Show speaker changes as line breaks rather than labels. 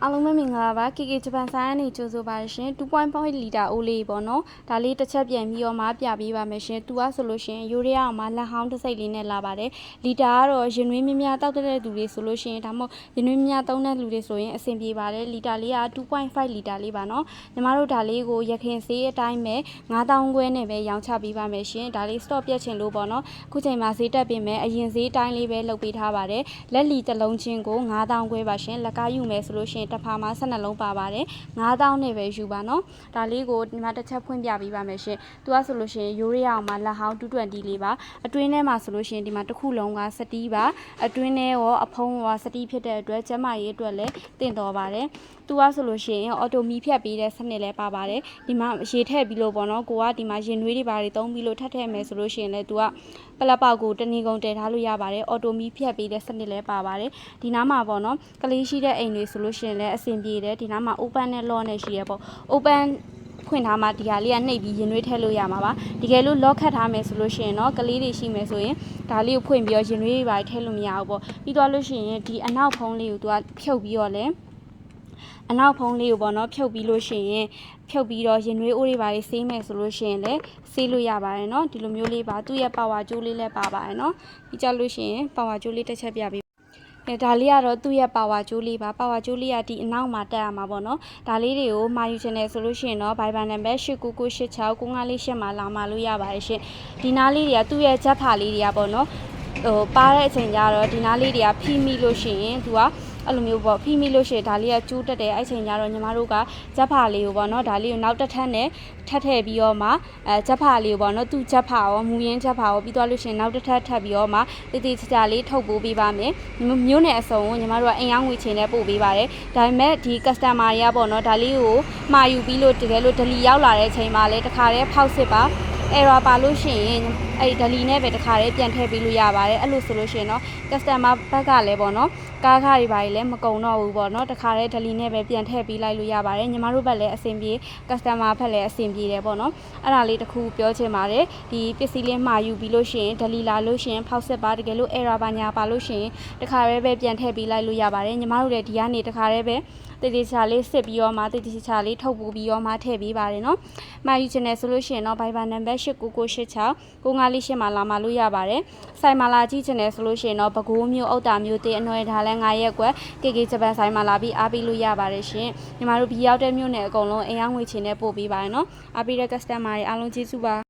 အားလုံးပဲမင်္ဂလာပါ KK ဂျပန်ဆိုင်ကနေကြိုဆိုပါရှင် 2.5 လီတာအိုးလေးပေါ့နော်ဒါလေးတစ်ချက်ပြန်ပြီးတော့မှပြပေးပါမယ်ရှင်သူကဆိုလို့ရှင်ယူရီးယားအောင်မှလက်ဟောင်းတစ်စိတ်လေးနဲ့လာပါတယ်လီတာကတော့ရင်နွေးများများတောက်တဲ့သူတွေဆိုလို့ရှင်ဒါမှမဟုတ်ရင်နွေးများသုံးတဲ့လူတွေဆိုရင်အဆင်ပြေပါတယ်လီတာလေးက 2.5 လီတာလေးပါနော်ညီမတို့ဒါလေးကိုရခင်စေးအတိုင်းပဲ9000ခွဲနဲ့ပဲရောင်းချပေးပါမယ်ရှင်ဒါလေး stop ပြတ်ချင်လို့ပေါ့နော်အခုချိန်မှာဈေးတက်ပြင်မယ်အရင်ဈေးတိုင်းလေးပဲလုပ်ပေးထားပါတယ်လက်လီတစ်လုံးချင်းကို9000ခွဲပါရှင်လက်ကားယူမယ်ဆိုလို့ရှင်တစ်ဖာမှာ12လုံးပါပါတယ်9000နဲ့ပဲယူပါနော်ဒါလေးကိုဒီမှာတစ်ချက်ဖွင့်ပြပေးပါမယ်ရှင်သူကဆိုလို့ရှင်ယူရီးယားအောင်မှာလက်ဟောင်း220လေးပါအတွင်းထဲမှာဆိုလို့ရှင်ဒီမှာတစ်ခုလုံးကစတီးပါအတွင်းထဲရောအဖုံးရောစတီးဖြစ်တဲ့အတွက်ကျမရေးအတွက်လည်းတင့်တော်ပါတယ်သူကဆိုလို့ရှိရင်အော်တိုမီဖြတ်ပေးတဲ့စနစ်လည်းပါပါတယ်ဒီမှာရေထည့်ပြီးလို့ပေါ့နော်ကိုကဒီမှာရင်နွေးတွေပါတွေသုံးပြီးလို့ထပ်ထည့်မယ်ဆိုလို့ရှိရင်လည်းသူကပလက်ပေါက်ကိုတနည်းကုန်တည်ထားလို့ရပါတယ်အော်တိုမီဖြတ်ပေးတဲ့စနစ်လည်းပါပါတယ်ဒီနားမှာပေါ့နော်ကလေးရှိတဲ့အိမ်တွေဆိုလို့ရှိရင်လည်းအဆင်ပြေတယ်ဒီနားမှာ open နဲ့ lock နဲ့ရှိရပေါ့ open ဖွင့်ထားမှဒီဟာလေးကနှိပ်ပြီးရင်နွေးထည့်လို့ရမှာပါတကယ်လို့ lock ခတ်ထားမယ်ဆိုလို့ရှိရင်တော့ကလေးတွေရှိမယ်ဆိုရင်ဒါလေးကိုဖွင့်ပြီးတော့ရင်နွေးတွေပါထည့်လို့မရဘူးပေါ့ပြီးသွားလို့ရှိရင်ဒီအနောက်ဖုံးလေးကိုသူကဖြုတ်ပြီးတော့လဲအနောက်ဖုံးလေးကိုပေါ့နော်ဖြုတ်ပြီးလို့ရှိရင်ဖြုတ်ပြီးတော့ရင်နွေးအိုးတွေပါဆေးမယ်ဆိုလို့ရှိရင်လည်းဆေးလို့ရပါတယ်เนาะဒီလိုမျိုးလေးပါသူ့ရဲ့ပါဝါကြိုးလေးလည်းပါပါတယ်เนาะပြီးကြလို့ရှိရင်ပါဝါကြိုးလေးတစ်ချက်ပြပေးဒါလေးကတော့သူ့ရဲ့ပါဝါကြိုးလေးပါပါဝါကြိုးလေးကဒီအနောက်မှာတက်ရမှာပေါ့နော်ဒါလေးတွေကိုမှာယူချင်တယ်ဆိုလို့ရှိရင်တော့ Viber နံပါတ်89969548မှာလာမှာလို့ရပါတယ်ရှင်ဒီနားလေးတွေကသူ့ရဲ့ဂျက်ဖာလေးတွေကပေါ့နော်ပါတဲ့အချိန်ကျတော့ဒီနားလေးတွေကဖိမိလို့ရှိရင်သူကအဲ့လိုမျိုးပေါ့ဖိမိလို့ရှိရင်ဒါလေးကကျိုးတက်တယ်အဲ့ချိန်ကျတော့ညီမတို့ကဂျက်ဖာလေးကိုပေါ့နော်ဒါလေးကိုနောက်တစ်ထပ်နဲ့ထပ်ထည့်ပြီးတော့မှဂျက်ဖာလေးကိုပေါ့နော်သူ့ဂျက်ဖာရောမူရင်းဂျက်ဖာရောပြီးသွားလို့ရှိရင်နောက်တစ်ထပ်ထပ်ပြီးတော့မှတည်တည်ချာချာလေးထုတ်ပိုးပေးပါမယ်မျိုးနယ်အစုံကိုညီမတို့ကအိမ်ရောက်ငွေချင်းနဲ့ပို့ပေးပါတယ်ဒါပေမဲ့ဒီ customer တွေကပေါ့နော်ဒါလေးကိုမှာယူပြီးလို့တကယ်လို့ဒလီရောက်လာတဲ့အချိန်မှာလည်းတခါတည်းဖောက်စစ်ပါerror ပါလို့ရှိရင်အဲ့ဒလီနဲ့ပဲတခါတည်းပြန်ထည့်ပေးလို့ရပါတယ်အဲ့လိုဆိုလို့ရှိရင်တော့ customer ဘက်ကလည်းပေါ့နော်ကားခါတွေပါလည်းမကုံတော့ဘူးပေါ့နော်တခါတည်းဒလီနဲ့ပဲပြန်ထည့်ပေးလိုက်လို့ရပါတယ်ညီမတို့ဘက်လည်းအဆင်ပြေ customer ဘက်လည်းအဆင်ပြေတယ်ပေါ့နော်အဲ့ဒါလေးတစ်ခုပြောချင်ပါတယ်ဒီပစ္စည်းလေးမှာယူပြီးလို့ရှိရင်ဒလီလာလို့ရှိရင်ဖောက်စစ်ပါတကယ်လို့ error ပါညာပါလို့ရှိရင်တခါတည်းပဲပြန်ထည့်ပေးလိုက်လို့ရပါတယ်ညီမတို့လည်းဒီကနေတခါတည်းပဲတည်တည်ချာလေးစစ်ပြီးတော့မှတည်တည်ချာလေးထုတ်ပိုးပြီးတော့မှထည့်ပေးပါတယ်နော်မှာယူချင်တယ်ဆိုလို့ရှိရင်တော့ Viber နံပါတ်89969548မှာလာမှာလို့ရပါတယ်ဆိုင်မှာလာကြည့်ချင်တယ်ဆိုလို့ရှိရင်တော့ပဲခူးမြို့အုတ်တာမြို့တေးအနှွဲထားလဲ9ရက်ကွက် KK ဂျပန်ဆိုင်မှာလာပြီးအားပေးလို့ရပါတယ်ရှင်ညီမတို့ဘီရောက်တဲ့မြို့နယ်အကုန်လုံးအိမ်ရောက်ငွေချင်နဲ့ပို့ပေးပါတယ်နော်အားပေးတဲ့ customer တွေအားလုံးကျေးဇူးပါ